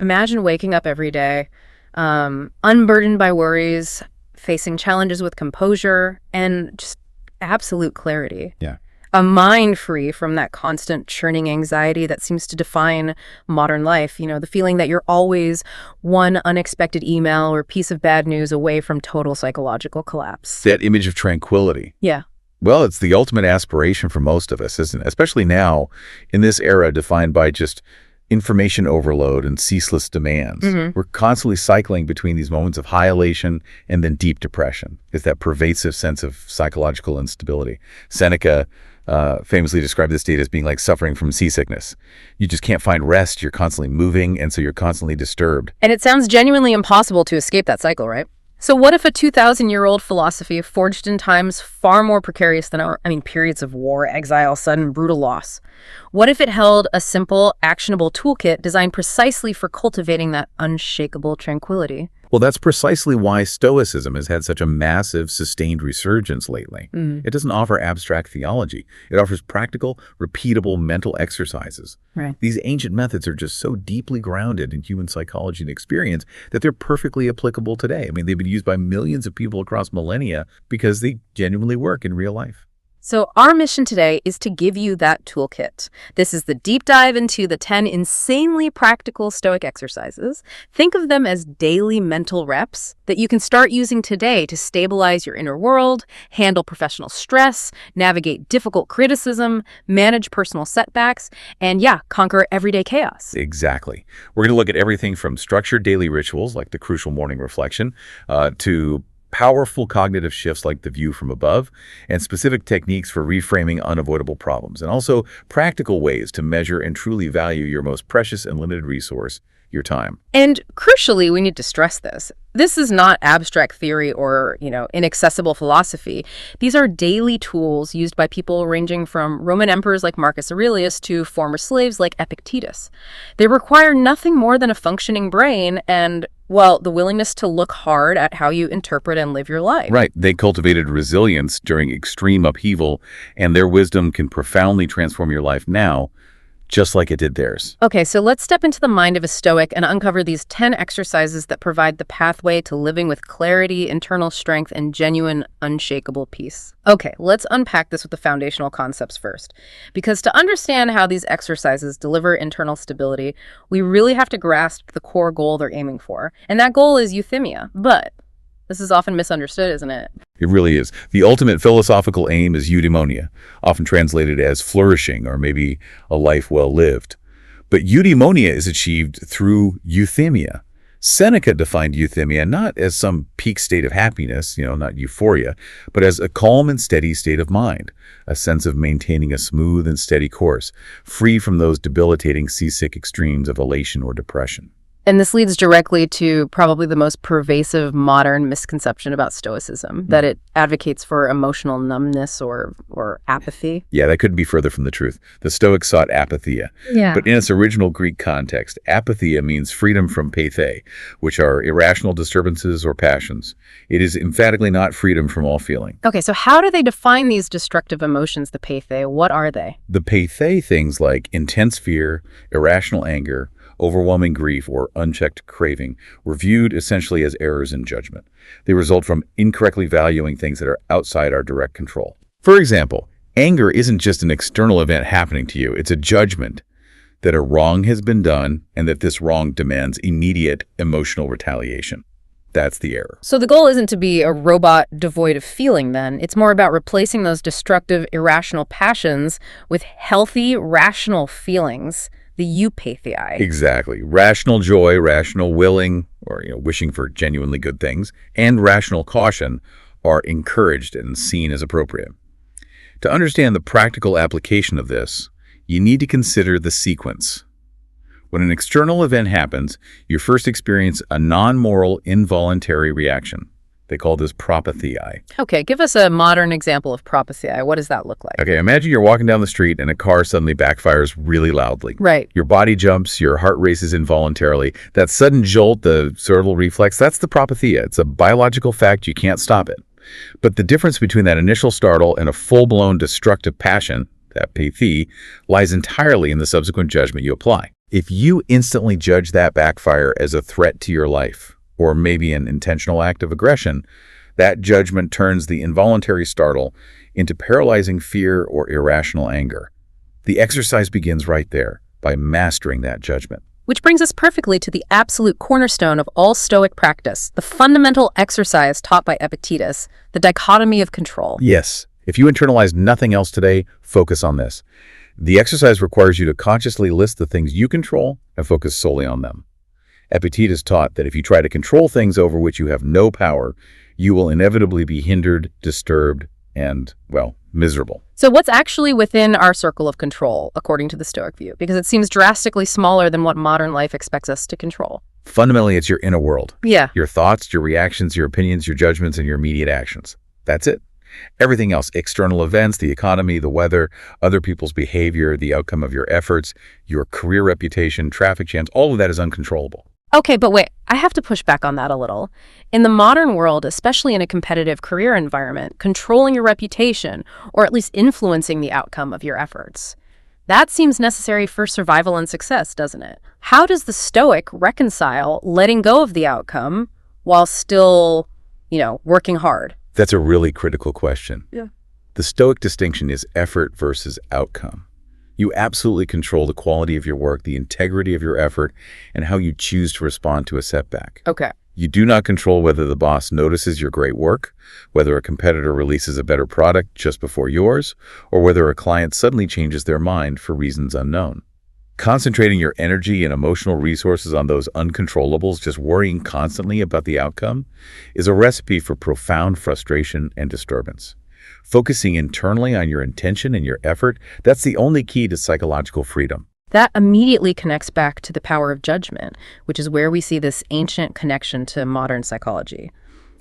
Imagine waking up every day, unburdened by worries, facing challenges with composure, and just absolute clarity. Yeah. A mind free from that constant churning anxiety that seems to define modern life. The feeling that you're always one unexpected email or piece of bad news away from total psychological collapse. That image of tranquility. Yeah. Well, it's the ultimate aspiration for most of us, isn't it? Especially now, in this era defined by just information overload and ceaseless demands. We're constantly cycling between these moments of high elation and then deep depression. It's that pervasive sense of psychological instability. Seneca famously described this state as being like suffering from seasickness. You just can't find rest. You're constantly moving, and so you're constantly disturbed. And it sounds genuinely impossible to escape that cycle, right? So what if a 2,000-year-old philosophy forged in times far more precarious than periods of war, exile, sudden brutal loss? What if it held a simple, actionable toolkit designed precisely for cultivating that unshakable tranquility? Well, that's precisely why Stoicism has had such a massive, sustained resurgence lately. It doesn't offer abstract theology. It offers practical, repeatable mental exercises. Right. These ancient methods are just so deeply grounded in human psychology and experience that they're perfectly applicable today. They've been used by millions of people across millennia because they genuinely work in real life. So our mission today is to give you that toolkit. This is the deep dive into the 10 insanely practical Stoic exercises. Think of them as daily mental reps that you can start using today to stabilize your inner world, handle professional stress, navigate difficult criticism, manage personal setbacks, and conquer everyday chaos. Exactly. We're going to look at everything from structured daily rituals like the crucial morning reflection to powerful cognitive shifts like the view from above, and specific techniques for reframing unavoidable problems, and also practical ways to measure and truly value your most precious and limited resource, your time. And crucially, we need to stress this. This is not abstract theory or, inaccessible philosophy. These are daily tools used by people ranging from Roman emperors like Marcus Aurelius to former slaves like Epictetus. They require nothing more than a functioning brain and, the willingness to look hard at how you interpret and live your life. Right. They cultivated resilience during extreme upheaval, and their wisdom can profoundly transform your life now, just like it did theirs. Okay, so let's step into the mind of a Stoic and uncover these 10 exercises that provide the pathway to living with clarity, internal strength, and genuine, unshakable peace. Okay, let's unpack this with the foundational concepts first. Because to understand how these exercises deliver internal stability, we really have to grasp the core goal they're aiming for. And that goal is euthymia. But this is often misunderstood, isn't it? It really is. The ultimate philosophical aim is eudaimonia, often translated as flourishing or maybe a life well lived. But eudaimonia is achieved through euthymia. Seneca defined euthymia not as some peak state of happiness, not euphoria, but as a calm and steady state of mind, a sense of maintaining a smooth and steady course, free from those debilitating seasick extremes of elation or depression. And this leads directly to probably the most pervasive modern misconception about Stoicism, that it advocates for emotional numbness or apathy. Yeah, that couldn't be further from the truth. The Stoics sought apatheia. Yeah. But in its original Greek context, apatheia means freedom from peithei, which are irrational disturbances or passions. It is emphatically not freedom from all feeling. Okay, so how do they define these destructive emotions, the peithei? What are they? The peithei, things like intense fear, irrational anger, overwhelming grief, or unchecked craving, were viewed essentially as errors in judgment. They result from incorrectly valuing things that are outside our direct control. For example, anger isn't just an external event happening to you. It's a judgment that a wrong has been done and that this wrong demands immediate emotional retaliation. That's the error. So the goal isn't to be a robot devoid of feeling then. It's more about replacing those destructive, irrational passions with healthy, rational feelings. The eupathei. Exactly. Rational joy, rational willing, or wishing for genuinely good things, and rational caution are encouraged and seen as appropriate. To understand the practical application of this, you need to consider the sequence. When an external event happens, you first experience a non-moral, involuntary reaction. They call this propathei. Okay, give us a modern example of propathei. What does that look like? Okay, imagine you're walking down the street and a car suddenly backfires really loudly. Right. Your body jumps, your heart races involuntarily. That sudden jolt, the cerebral reflex, that's the propathia. It's a biological fact, you can't stop it. But the difference between that initial startle and a full-blown destructive passion, that pathy, lies entirely in the subsequent judgment you apply. If you instantly judge that backfire as a threat to your life, or maybe an intentional act of aggression, that judgment turns the involuntary startle into paralyzing fear or irrational anger. The exercise begins right there, by mastering that judgment. Which brings us perfectly to the absolute cornerstone of all Stoic practice, the fundamental exercise taught by Epictetus, the dichotomy of control. Yes, if you internalize nothing else today, focus on this. The exercise requires you to consciously list the things you control and focus solely on them. Epictetus taught that if you try to control things over which you have no power, you will inevitably be hindered, disturbed, and, well, miserable. So what's actually within our circle of control, according to the Stoic view? Because it seems drastically smaller than what modern life expects us to control. Fundamentally, it's your inner world. Yeah. Your thoughts, your reactions, your opinions, your judgments, and your immediate actions. That's it. Everything else, external events, the economy, the weather, other people's behavior, the outcome of your efforts, your career reputation, traffic jams, all of that is uncontrollable. Okay, but wait, I have to push back on that a little. In the modern world, especially in a competitive career environment, controlling your reputation, or at least influencing the outcome of your efforts, that seems necessary for survival and success, doesn't it? How does the Stoic reconcile letting go of the outcome while still, working hard? That's a really critical question. Yeah. The Stoic distinction is effort versus outcome. You absolutely control the quality of your work, the integrity of your effort, and how you choose to respond to a setback. Okay. You do not control whether the boss notices your great work, whether a competitor releases a better product just before yours, or whether a client suddenly changes their mind for reasons unknown. Concentrating your energy and emotional resources on those uncontrollables, just worrying constantly about the outcome, is a recipe for profound frustration and disturbance. Focusing internally on your intention and your effort, that's the only key to psychological freedom. That immediately connects back to the power of judgment, which is where we see this ancient connection to modern psychology.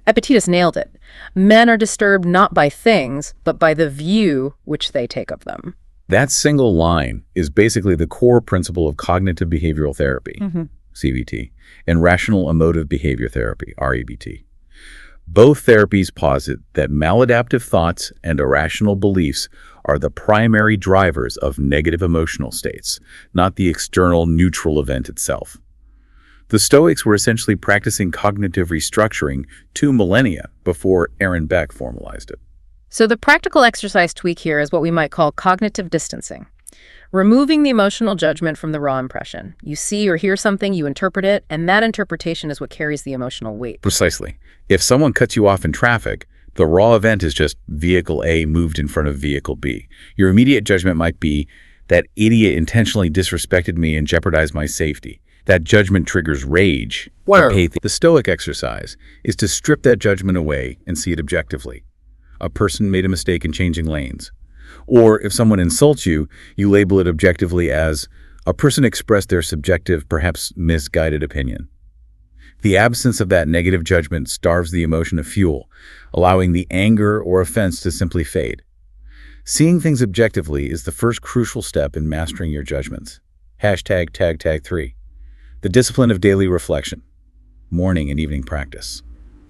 Epictetus nailed it. Men are disturbed not by things, but by the view which they take of them. That single line is basically the core principle of cognitive behavioral therapy, CBT, and rational emotive behavior therapy, REBT. Both therapies posit that maladaptive thoughts and irrational beliefs are the primary drivers of negative emotional states, not the external neutral event itself. The Stoics were essentially practicing cognitive restructuring 2 millennia before Aaron Beck formalized it. So the practical exercise tweak here is what we might call cognitive distancing. Removing the emotional judgment from the raw impression. You see or hear something, you interpret it, and that interpretation is what carries the emotional weight. Precisely. If someone cuts you off in traffic, the raw event is just vehicle A moved in front of vehicle B. Your immediate judgment might be, that idiot intentionally disrespected me and jeopardized my safety. That judgment triggers rage. The Stoic exercise is to strip that judgment away and see it objectively. A person made a mistake in changing lanes. Or if someone insults you, you label it objectively as a person expressed their subjective, perhaps misguided opinion. The absence of that negative judgment starves the emotion of fuel, allowing the anger or offense to simply fade. Seeing things objectively is the first crucial step in mastering your judgments. #tag3. The discipline of daily reflection. Morning and evening practice.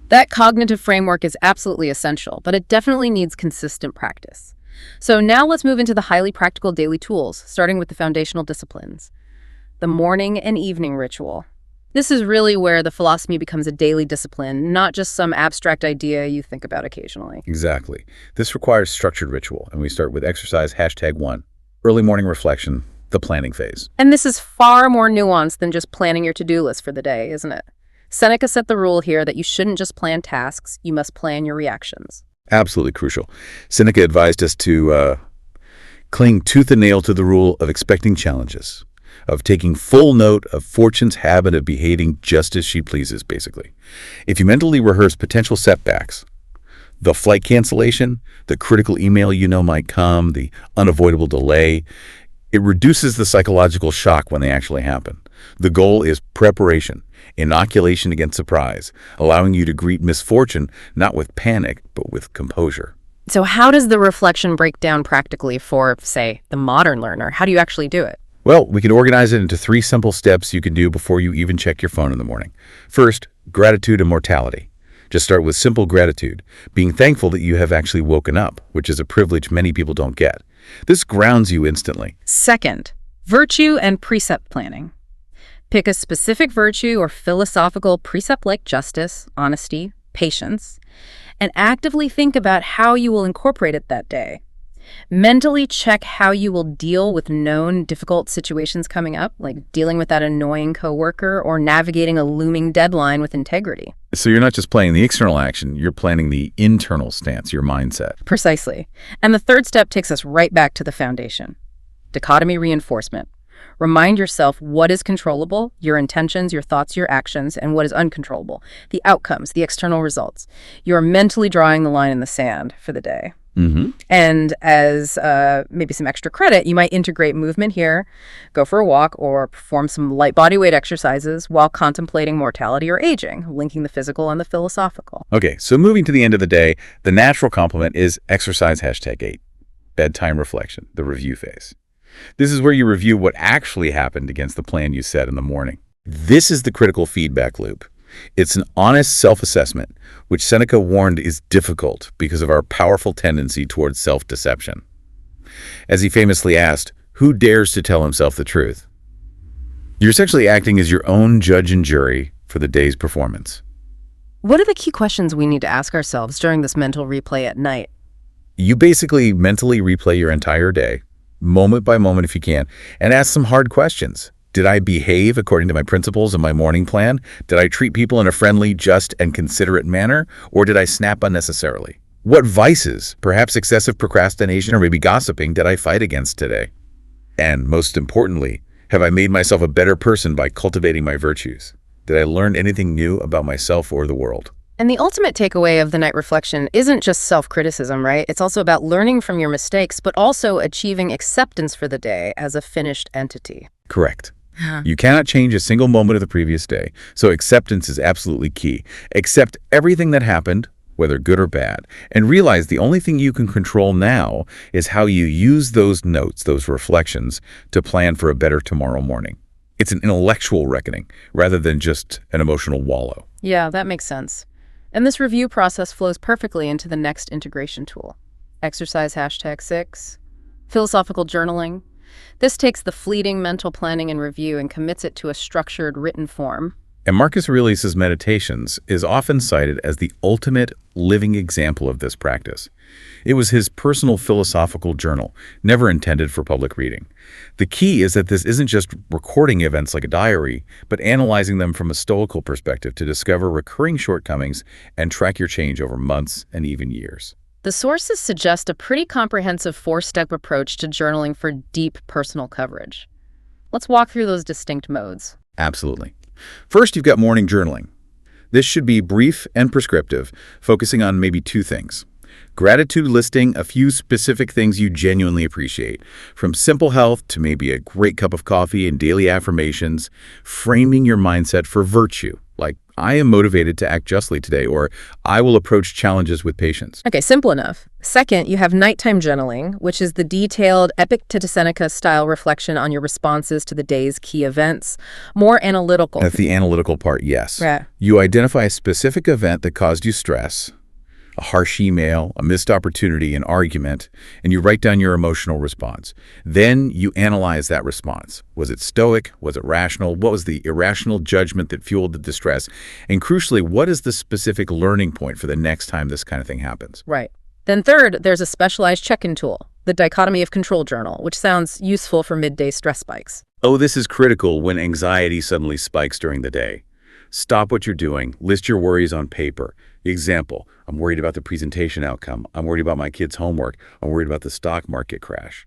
That cognitive framework is absolutely essential, but it definitely needs consistent practice. So now let's move into the highly practical daily tools, starting with the foundational disciplines. The morning and evening ritual. This is really where the philosophy becomes a daily discipline, not just some abstract idea you think about occasionally. Exactly. This requires structured ritual, and we start with exercise #1, early morning reflection, the planning phase. And this is far more nuanced than just planning your to-do list for the day, isn't it? Seneca set the rule here that you shouldn't just plan tasks, you must plan your reactions. Absolutely crucial. Seneca advised us to cling tooth and nail to the rule of expecting challenges, of taking full note of fortune's habit of behaving just as she pleases, basically. If you mentally rehearse potential setbacks, the flight cancellation, the critical email you know might come, the unavoidable delay, it reduces the psychological shock when they actually happen. The goal is preparation, inoculation against surprise, allowing you to greet misfortune not with panic, but with composure. So how does the reflection break down practically for, say, the modern learner? How do you actually do it? Well, we can organize it into 3 simple steps you can do before you even check your phone in the morning. First, gratitude and mortality. Just start with simple gratitude, being thankful that you have actually woken up, which is a privilege many people don't get. This grounds you instantly. Second, virtue and precept planning. Pick a specific virtue or philosophical precept like justice, honesty, patience, and actively think about how you will incorporate it that day. Mentally check how you will deal with known difficult situations coming up, like dealing with that annoying coworker or navigating a looming deadline with integrity. So you're not just playing the external action, you're planning the internal stance, your mindset. Precisely. And the third step takes us right back to the foundation. Dichotomy reinforcement. Remind yourself what is controllable, your intentions, your thoughts, your actions, and what is uncontrollable, the outcomes, the external results. You're mentally drawing the line in the sand for the day. And as maybe some extra credit, you might integrate movement here, go for a walk, or perform some light body weight exercises while contemplating mortality or aging, linking the physical and the philosophical. Okay, so moving to the end of the day, the natural complement is exercise #8, bedtime reflection, the review phase. This is where you review what actually happened against the plan you set in the morning. This is the critical feedback loop. It's an honest self-assessment, which Seneca warned is difficult because of our powerful tendency towards self-deception. As he famously asked, who dares to tell himself the truth? You're essentially acting as your own judge and jury for the day's performance. What are the key questions we need to ask ourselves during this mental replay at night? You basically mentally replay your entire day, moment by moment if you can, and ask some hard questions. Did I behave according to my principles and my morning plan? Did I treat people in a friendly, just, and considerate manner? Or did I snap unnecessarily? What vices, perhaps excessive procrastination or maybe gossiping, did I fight against today? And most importantly, have I made myself a better person by cultivating my virtues? Did I learn anything new about myself or the world? And the ultimate takeaway of the night reflection isn't just self-criticism, right? It's also about learning from your mistakes, but also achieving acceptance for the day as a finished entity. Correct. You cannot change a single moment of the previous day, so acceptance is absolutely key. Accept everything that happened, whether good or bad, and realize the only thing you can control now is how you use those notes, those reflections, to plan for a better tomorrow morning. It's an intellectual reckoning rather than just an emotional wallow. Yeah, that makes sense. And this review process flows perfectly into the next integration tool. Exercise #6, philosophical journaling. This takes the fleeting mental planning and review and commits it to a structured written form. And Marcus Aurelius' Meditations is often cited as the ultimate living example of this practice. It was his personal philosophical journal, never intended for public reading. The key is that this isn't just recording events like a diary, but analyzing them from a stoical perspective to discover recurring shortcomings and track your change over months and even years. The sources suggest a pretty comprehensive 4-step approach to journaling for deep personal coverage. Let's walk through those distinct modes. Absolutely. First, you've got morning journaling. This should be brief and prescriptive, focusing on maybe 2 things. Gratitude, listing a few specific things you genuinely appreciate, from simple health to maybe a great cup of coffee and daily affirmations, framing your mindset for virtue, like I am motivated to act justly today, or I will approach challenges with patience. Okay, simple enough. Second, you have nighttime journaling, which is the detailed Epictetus Seneca style reflection on your responses to the day's key events. More analytical. That's the analytical part, yes. Right. You identify a specific event that caused you stress, a harsh email, a missed opportunity, an argument, and you write down your emotional response. Then you analyze that response. Was it stoic? Was it rational? What was the irrational judgment that fueled the distress? And crucially, what is the specific learning point for the next time this kind of thing happens? Right. Then third, there's a specialized check-in tool, the dichotomy of control journal, which sounds useful for midday stress spikes. Oh, this is critical when anxiety suddenly spikes during the day. Stop what you're doing. List your worries on paper. Example, I'm worried about the presentation outcome. I'm worried about my kids' homework. I'm worried about the stock market crash.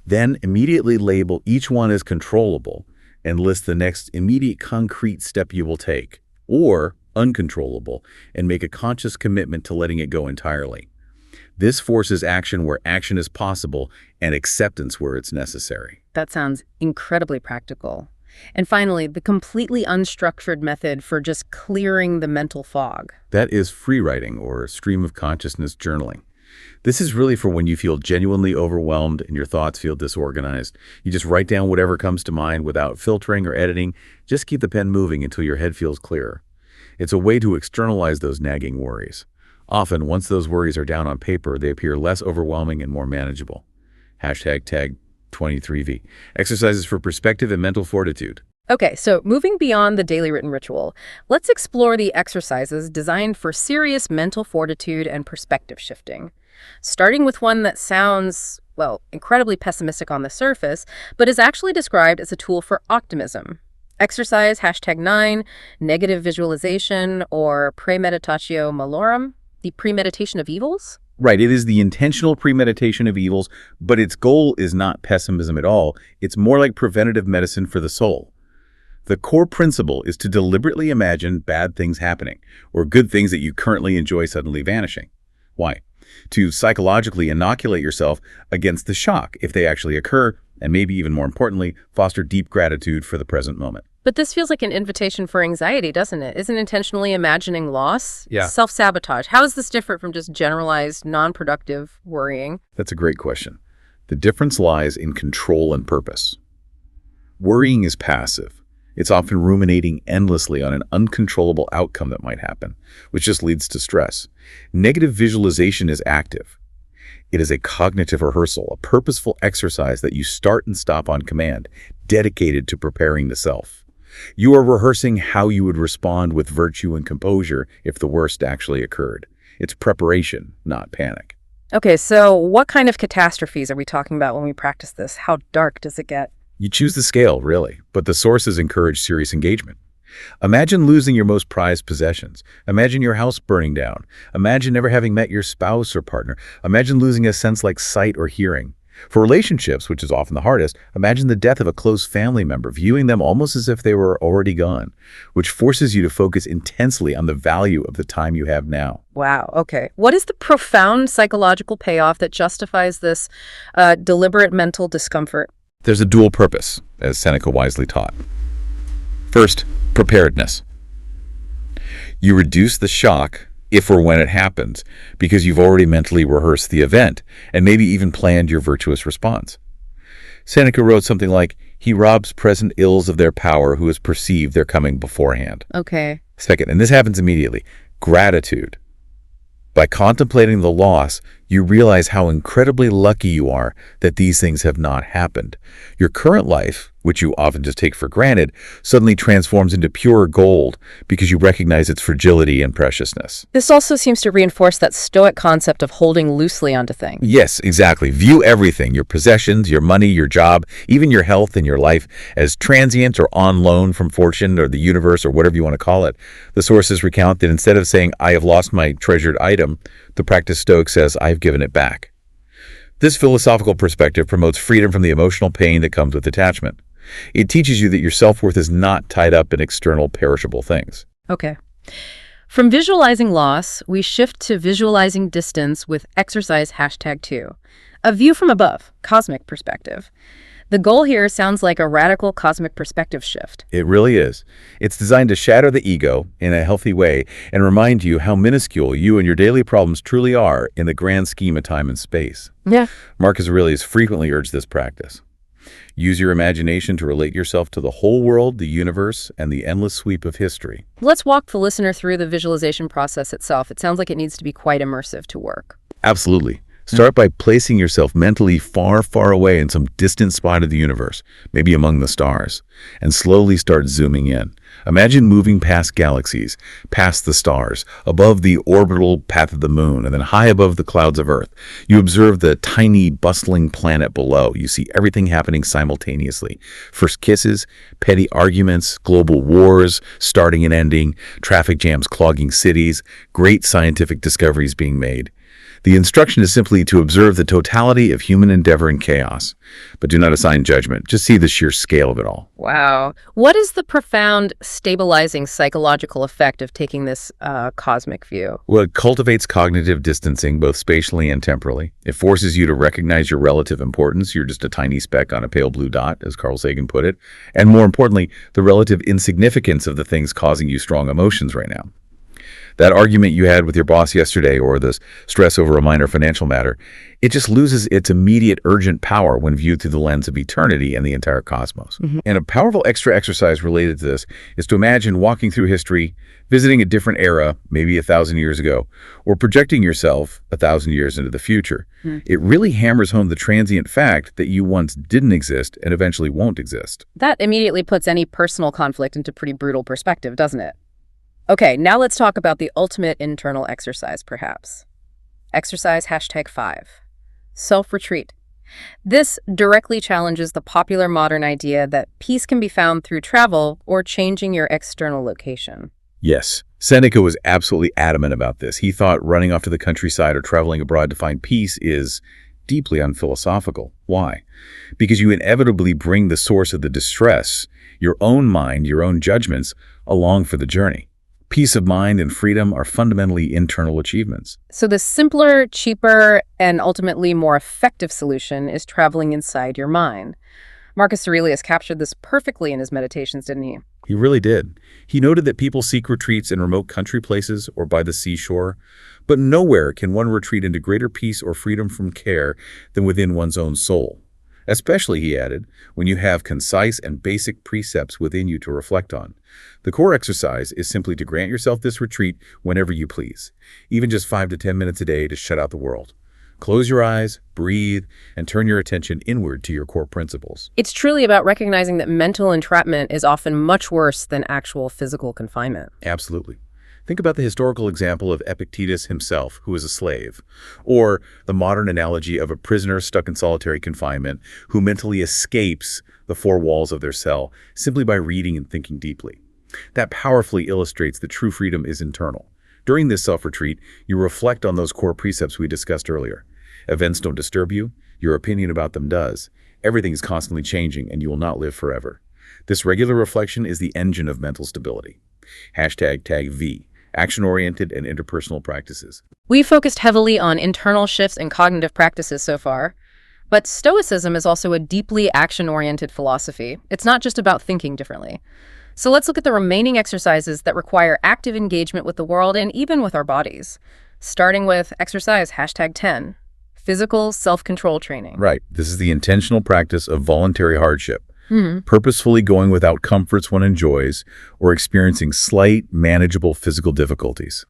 Then immediately label each one as controllable and list the next immediate concrete step you will take, or uncontrollable, and make a conscious commitment to letting it go entirely. This forces action where action is possible and acceptance where it's necessary. That sounds incredibly practical. And finally, the completely unstructured method for just clearing the mental fog. That is free writing, or stream of consciousness journaling. This is really for when you feel genuinely overwhelmed and your thoughts feel disorganized. You just write down whatever comes to mind without filtering or editing. Just keep the pen moving until your head feels clearer. It's a way to externalize those nagging worries. Often, once those worries are down on paper, they appear less overwhelming and more manageable. Hashtag tag 23V. Exercises for perspective and mental fortitude. Okay, so moving beyond the daily written ritual, let's explore the exercises designed for serious mental fortitude and perspective shifting. Starting with one that sounds, well, incredibly pessimistic on the surface, but is actually described as a tool for optimism. Exercise #9, negative visualization, or premeditatio malorum, the premeditation of evils? Right, it is the intentional premeditation of evils, but its goal is not pessimism at all. It's more like preventative medicine for the soul. The core principle is to deliberately imagine bad things happening, or good things that you currently enjoy suddenly vanishing. Why? To psychologically inoculate yourself against the shock if they actually occur, and maybe even more importantly, foster deep gratitude for the present moment. But this feels like an invitation for anxiety, doesn't it? Isn't intentionally imagining loss? Yeah. Self-sabotage. How is this different from just generalized, non-productive worrying? That's a great question. The difference lies in control and purpose. Worrying is passive. It's often ruminating endlessly on an uncontrollable outcome that might happen, which just leads to stress. Negative visualization is active. It is a cognitive rehearsal, a purposeful exercise that you start and stop on command, dedicated to preparing the self. You are rehearsing how you would respond with virtue and composure if the worst actually occurred. It's preparation, not panic. Okay, so what kind of catastrophes are we talking about when we practice this? How dark does it get? You choose the scale, really, but the sources encourage serious engagement. Imagine losing your most prized possessions. Imagine your house burning down. Imagine never having met your spouse or partner. Imagine losing a sense like sight or hearing. For relationships, which is often the hardest, imagine the death of a close family member, viewing them almost as if they were already gone, which forces you to focus intensely on the value of the time you have now. Wow, okay. What is the profound psychological payoff that justifies this deliberate mental discomfort? There's a dual purpose, as Seneca wisely taught. First, preparedness. You reduce the shock if or when it happens, because you've already mentally rehearsed the event and maybe even planned your virtuous response. Seneca wrote something like, "He robs present ills of their power who has perceived their coming beforehand." Okay. Second, and this happens immediately, gratitude. By contemplating the loss, you realize how incredibly lucky you are that these things have not happened. Your current life, which you often just take for granted, suddenly transforms into pure gold because you recognize its fragility and preciousness. This also seems to reinforce that Stoic concept of holding loosely onto things. Yes, exactly. View everything, your possessions, your money, your job, even your health and your life, as transient or on loan from fortune or the universe or whatever you want to call it. The sources recount that instead of saying, "I have lost my treasured item," the practice Stoic says, "I've given it back." This philosophical perspective promotes freedom from the emotional pain that comes with attachment. It teaches you that your self-worth is not tied up in external perishable things. Okay. From visualizing loss, we shift to visualizing distance with exercise #2. A view from above, cosmic perspective. The goal here sounds like a radical cosmic perspective shift. It really is. It's designed to shatter the ego in a healthy way and remind you how minuscule you and your daily problems truly are in the grand scheme of time and space. Yeah. Marcus Aurelius frequently urged this practice. Use your imagination to relate yourself to the whole world, the universe, and the endless sweep of history. Let's walk the listener through the visualization process itself. It sounds like it needs to be quite immersive to work. Absolutely. Start by placing yourself mentally far, far away in some distant spot of the universe, maybe among the stars, and slowly start zooming in. Imagine moving past galaxies, past the stars, above the orbital path of the moon, and then high above the clouds of Earth. You observe the tiny, bustling planet below. You see everything happening simultaneously. First kisses, petty arguments, global wars starting and ending, traffic jams clogging cities, great scientific discoveries being made. The instruction is simply to observe the totality of human endeavor and chaos, but do not assign judgment. Just see the sheer scale of it all. Wow. What is the profound, stabilizing psychological effect of taking this cosmic view? Well, it cultivates cognitive distancing, both spatially and temporally. It forces you to recognize your relative importance. You're just a tiny speck on a pale blue dot, as Carl Sagan put it. And more importantly, the relative insignificance of the things causing you strong emotions right now. That argument you had with your boss yesterday, or the stress over a minor financial matter, it just loses its immediate urgent power when viewed through the lens of eternity and the entire cosmos. And a powerful extra exercise related to this is to imagine walking through history, visiting a different era, maybe 1,000 years ago, or projecting yourself 1,000 years into the future. It really hammers home the transient fact that you once didn't exist and eventually won't exist. That immediately puts any personal conflict into pretty brutal perspective, doesn't it? Okay, now let's talk about the ultimate internal exercise, perhaps. Exercise #5. Self-retreat. This directly challenges the popular modern idea that peace can be found through travel or changing your external location. Yes, Seneca was absolutely adamant about this. He thought running off to the countryside or traveling abroad to find peace is deeply unphilosophical. Why? Because you inevitably bring the source of the distress, your own mind, your own judgments, along for the journey. Peace of mind and freedom are fundamentally internal achievements. So the simpler, cheaper, and ultimately more effective solution is traveling inside your mind. Marcus Aurelius captured this perfectly in his meditations, didn't he? He really did. He noted that people seek retreats in remote country places or by the seashore, but nowhere can one retreat into greater peace or freedom from care than within one's own soul. Especially, he added, when you have concise and basic precepts within you to reflect on. The core exercise is simply to grant yourself this retreat whenever you please, even just 5 to 10 minutes a day to shut out the world. Close your eyes, breathe, and turn your attention inward to your core principles. It's truly about recognizing that mental entrapment is often much worse than actual physical confinement. Absolutely. Think about the historical example of Epictetus himself, who was a slave, or the modern analogy of a prisoner stuck in solitary confinement who mentally escapes the four walls of their cell simply by reading and thinking deeply. That powerfully illustrates that true freedom is internal. During this self-retreat, you reflect on those core precepts we discussed earlier. Events don't disturb you, your opinion about them does. Everything is constantly changing, and you will not live forever. This regular reflection is the engine of mental stability. #V. Action-oriented and interpersonal practices. We focused heavily on internal shifts and cognitive practices so far, but Stoicism is also a deeply action-oriented philosophy. It's not just about thinking differently. So let's look at the remaining exercises that require active engagement with the world and even with our bodies, starting with exercise #10, physical self-control training. Right. This is the intentional practice of voluntary hardship. Purposefully going without comforts one enjoys or experiencing slight, manageable physical difficulties.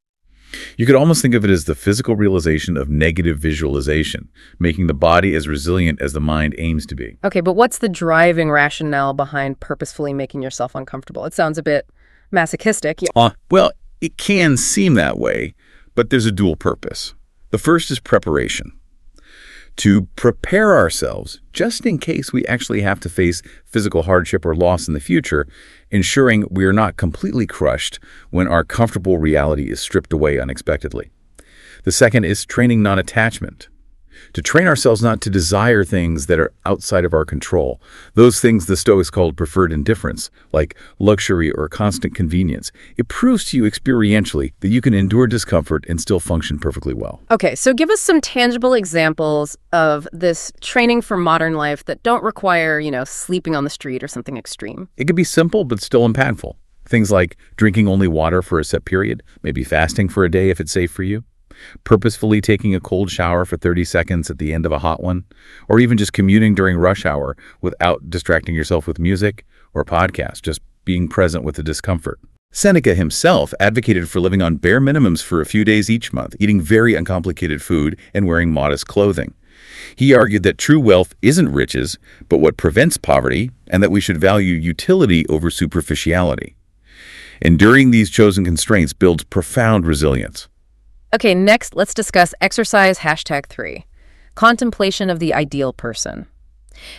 You could almost think of it as the physical realization of negative visualization, making the body as resilient as the mind aims to be. Okay, but what's the driving rationale behind purposefully making yourself uncomfortable? It sounds a bit masochistic. Well, it can seem that way, but there's a dual purpose. The first is preparation. To prepare ourselves, just in case we actually have to face physical hardship or loss in the future, ensuring we are not completely crushed when our comfortable reality is stripped away unexpectedly. The second is training non-attachment. To train ourselves not to desire things that are outside of our control, those things the Stoics called preferred indifference, like luxury or constant convenience. It proves to you experientially that you can endure discomfort and still function perfectly well. Okay, so give us some tangible examples of this training for modern life that don't require, sleeping on the street or something extreme. It could be simple but still impactful. Things like drinking only water for a set period, maybe fasting for a day if it's safe for you, purposefully taking a cold shower for 30 seconds at the end of a hot one, or even just commuting during rush hour without distracting yourself with music or a podcast, just being present with the discomfort. Seneca himself advocated for living on bare minimums for a few days each month, eating very uncomplicated food and wearing modest clothing. He argued that true wealth isn't riches, but what prevents poverty, and that we should value utility over superficiality. Enduring these chosen constraints builds profound resilience. Okay, next, let's discuss exercise #3, contemplation of the ideal person.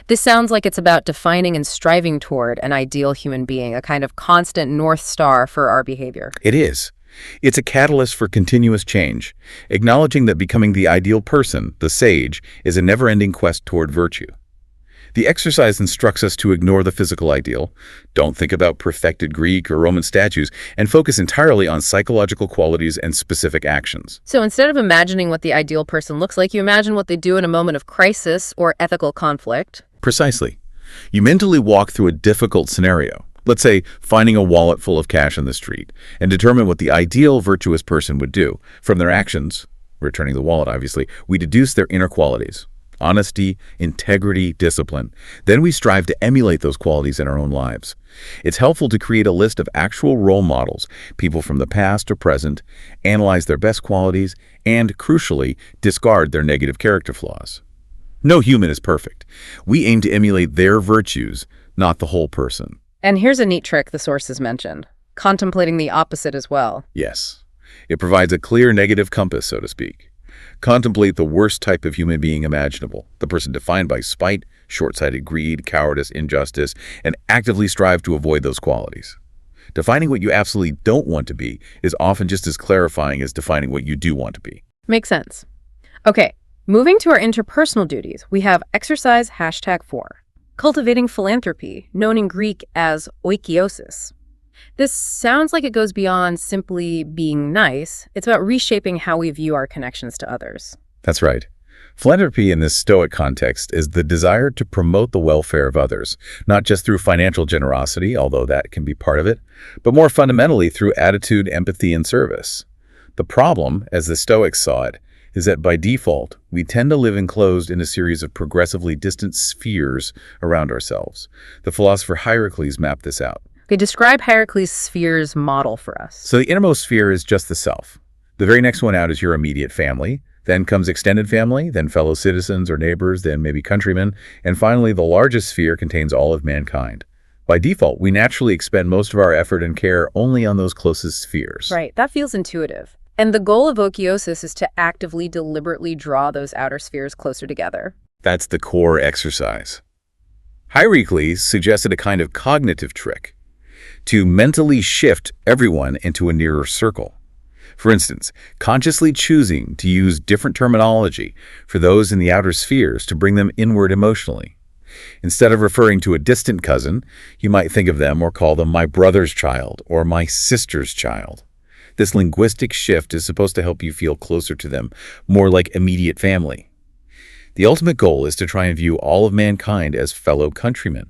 This sounds like it's about defining and striving toward an ideal human being, a kind of constant North Star for our behavior. It is. It's a catalyst for continuous change, acknowledging that becoming the ideal person, the sage, is a never-ending quest toward virtue. The exercise instructs us to ignore the physical ideal, don't think about perfected Greek or Roman statues, and focus entirely on psychological qualities and specific actions. So instead of imagining what the ideal person looks like, you imagine what they do in a moment of crisis or ethical conflict. Precisely. You mentally walk through a difficult scenario, Let's say finding a wallet full of cash on the street, and determine what the ideal virtuous person would do. From their actions, returning the wallet obviously, we deduce their inner qualities: honesty, integrity, discipline. Then we strive to emulate those qualities in our own lives. It's helpful to create a list of actual role models, people from the past or present, analyze their best qualities, and, crucially, discard their negative character flaws. No human is perfect. We aim to emulate their virtues, not the whole person. And here's a neat trick the sources mentioned: contemplating the opposite as well. Yes. It provides a clear negative compass, so to speak. Contemplate the worst type of human being imaginable, the person defined by spite, short-sighted greed, cowardice, injustice, and actively strive to avoid those qualities. Defining what you absolutely don't want to be is often just as clarifying as defining what you do want to be. Makes sense. Okay, moving to our interpersonal duties, we have exercise #4. Cultivating philanthropy, known in Greek as oikiosis. This sounds like it goes beyond simply being nice. It's about reshaping how we view our connections to others. That's right. Philanthropy in this Stoic context is the desire to promote the welfare of others, not just through financial generosity, although that can be part of it, but more fundamentally through attitude, empathy, and service. The problem, as the Stoics saw it, is that by default, we tend to live enclosed in a series of progressively distant spheres around ourselves. The philosopher Hierocles mapped this out. Okay, describe Hierocles' spheres model for us. So the innermost sphere is just the self. The very next one out is your immediate family. Then comes extended family, then fellow citizens or neighbors, then maybe countrymen, and finally the largest sphere contains all of mankind. By default, we naturally expend most of our effort and care only on those closest spheres. Right, that feels intuitive. And the goal of oikiosis is to actively, deliberately draw those outer spheres closer together. That's the core exercise. Hierocles suggested a kind of cognitive trick to mentally shift everyone into a nearer circle. For instance, consciously choosing to use different terminology for those in the outer spheres to bring them inward emotionally. Instead of referring to a distant cousin, you might think of them or call them my brother's child or my sister's child. This linguistic shift is supposed to help you feel closer to them, more like immediate family. The ultimate goal is to try and view all of mankind as fellow countrymen,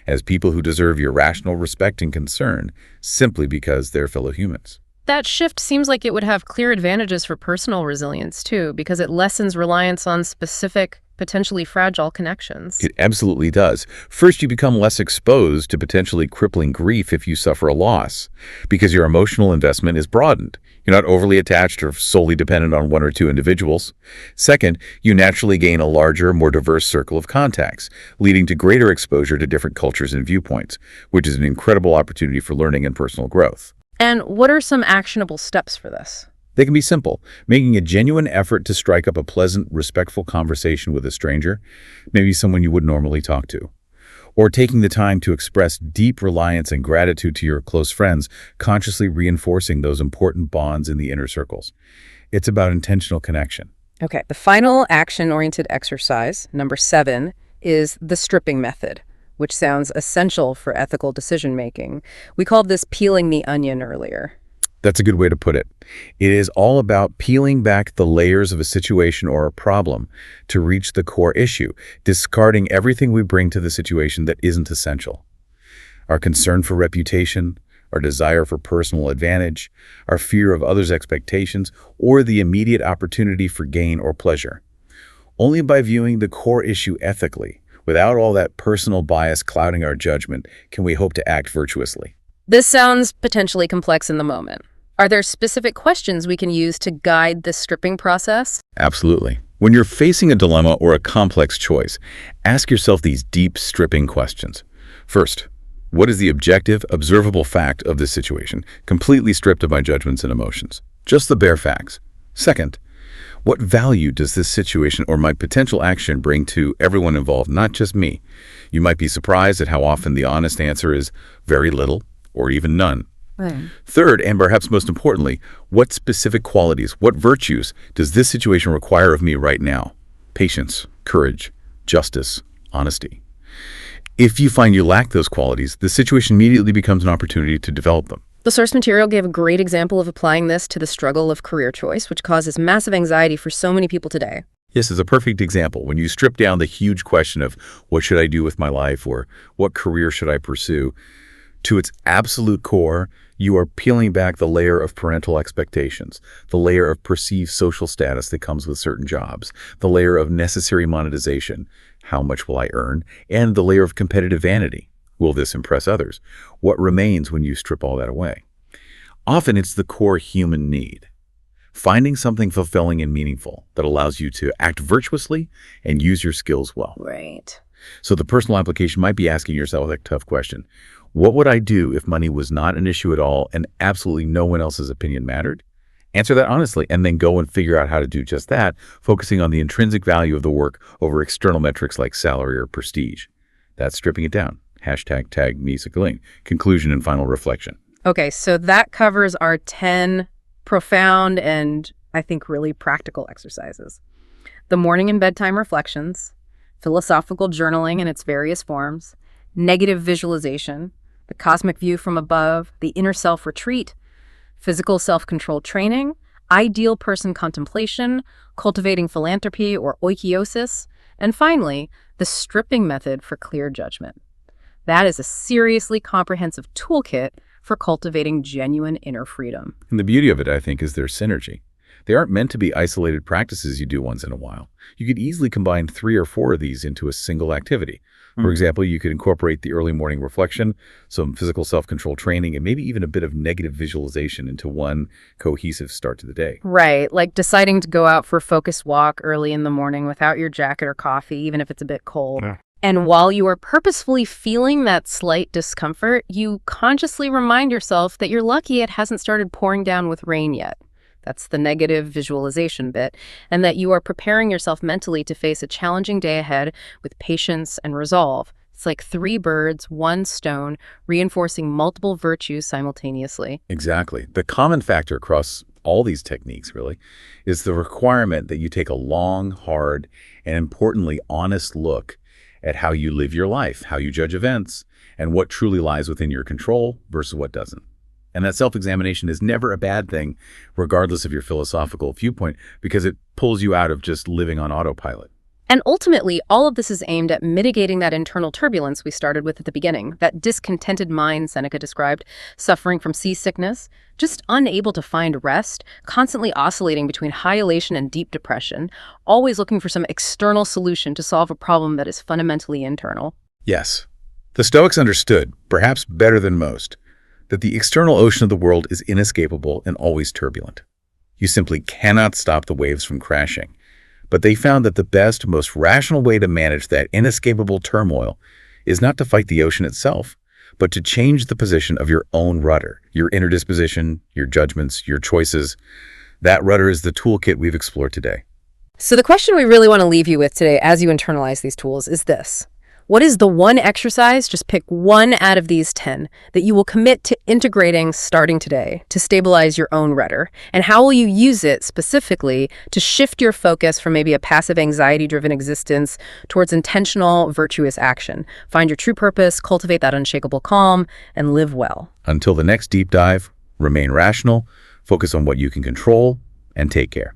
as people who deserve your rational respect and concern simply because they're fellow humans. That shift seems like it would have clear advantages for personal resilience, too, because it lessens reliance on specific, potentially fragile connections. It absolutely does. First, you become less exposed to potentially crippling grief if you suffer a loss, because your emotional investment is broadened. You're not overly attached or solely dependent on one or two individuals. Second, you naturally gain a larger, more diverse circle of contacts, leading to greater exposure to different cultures and viewpoints, which is an incredible opportunity for learning and personal growth. And what are some actionable steps for this? They can be simple: making a genuine effort to strike up a pleasant, respectful conversation with a stranger, maybe someone you wouldn't normally talk to, or taking the time to express deep reliance and gratitude to your close friends, consciously reinforcing those important bonds in the inner circles. It's about intentional connection. Okay, the final action-oriented exercise, number 7, is the stripping method, which sounds essential for ethical decision-making. We called this peeling the onion earlier. That's a good way to put it. It is all about peeling back the layers of a situation or a problem to reach the core issue, discarding everything we bring to the situation that isn't essential. Our concern for reputation, our desire for personal advantage, our fear of others' expectations, or the immediate opportunity for gain or pleasure. Only by viewing the core issue ethically, without all that personal bias clouding our judgment, can we hope to act virtuously. This sounds potentially complex in the moment. Are there specific questions we can use to guide this stripping process? Absolutely. When you're facing a dilemma or a complex choice, ask yourself these deep stripping questions. First, what is the objective, observable fact of this situation, completely stripped of my judgments and emotions? Just the bare facts. Second, what value does this situation or my potential action bring to everyone involved, not just me? You might be surprised at how often the honest answer is very little or even none. Right. Third, and perhaps most importantly, what specific qualities, what virtues does this situation require of me right now? Patience, courage, justice, honesty. If you find you lack those qualities, the situation immediately becomes an opportunity to develop them. The source material gave a great example of applying this to the struggle of career choice, which causes massive anxiety for so many people today. Yes, it's a perfect example. When you strip down the huge question of what should I do with my life or what career should I pursue, To its absolute core, you are peeling back the layer of parental expectations, the layer of perceived social status that comes with certain jobs, the layer of necessary monetization, how much will I earn, and the layer of competitive vanity. Will this impress others? What remains when you strip all that away? Often it's the core human need. Finding something fulfilling and meaningful that allows you to act virtuously and use your skills well. Right. So the personal application might be asking yourself a tough question. What would I do if money was not an issue at all and absolutely no one else's opinion mattered? Answer that honestly and then go and figure out how to do just that, focusing on the intrinsic value of the work over external metrics like salary or prestige. That's stripping it down. Hashtag tag me Sakhalin. Conclusion and final reflection. Okay, so that covers our 10 profound and, I think, really practical exercises. The morning and bedtime reflections, philosophical journaling in its various forms, negative visualization, the cosmic view from above, the inner self retreat, physical self-control training, ideal person contemplation, cultivating philanthropy or oikiosis, and finally, the stripping method for clear judgment. That is a seriously comprehensive toolkit for cultivating genuine inner freedom. And the beauty of it, I think, is their synergy. They aren't meant to be isolated practices you do once in a while. You could easily combine 3 or 4 of these into a single activity. For example, you could incorporate the early morning reflection, some physical self-control training, and maybe even a bit of negative visualization into one cohesive start to the day. Right, like deciding to go out for a focused walk early in the morning without your jacket or coffee, even if it's a bit cold. Yeah. And while you are purposefully feeling that slight discomfort, you consciously remind yourself that you're lucky it hasn't started pouring down with rain yet. That's the negative visualization bit, and that you are preparing yourself mentally to face a challenging day ahead with patience and resolve. It's like 3 birds, 1 stone, reinforcing multiple virtues simultaneously. Exactly. The common factor across all these techniques, really, is the requirement that you take a long, hard, and importantly, honest look at how you live your life, how you judge events, and what truly lies within your control versus what doesn't. And that self-examination is never a bad thing, regardless of your philosophical viewpoint, because it pulls you out of just living on autopilot. And ultimately, all of this is aimed at mitigating that internal turbulence we started with at the beginning, that discontented mind Seneca described, suffering from seasickness, just unable to find rest, constantly oscillating between high elation and deep depression, always looking for some external solution to solve a problem that is fundamentally internal. Yes. The Stoics understood, perhaps better than most, that the external ocean of the world is inescapable and always turbulent. You simply cannot stop the waves from crashing. But they found that the best, most rational way to manage that inescapable turmoil is not to fight the ocean itself, but to change the position of your own rudder, your inner disposition, your judgments, your choices. That rudder is the toolkit we've explored today. So the question we really want to leave you with today as you internalize these tools is this. What is the one exercise, just pick one out of these 10, that you will commit to integrating starting today to stabilize your own rudder? And how will you use it specifically to shift your focus from maybe a passive anxiety-driven existence towards intentional, virtuous action? Find your true purpose, cultivate that unshakable calm, and live well. Until the next deep dive, remain rational, focus on what you can control, and take care.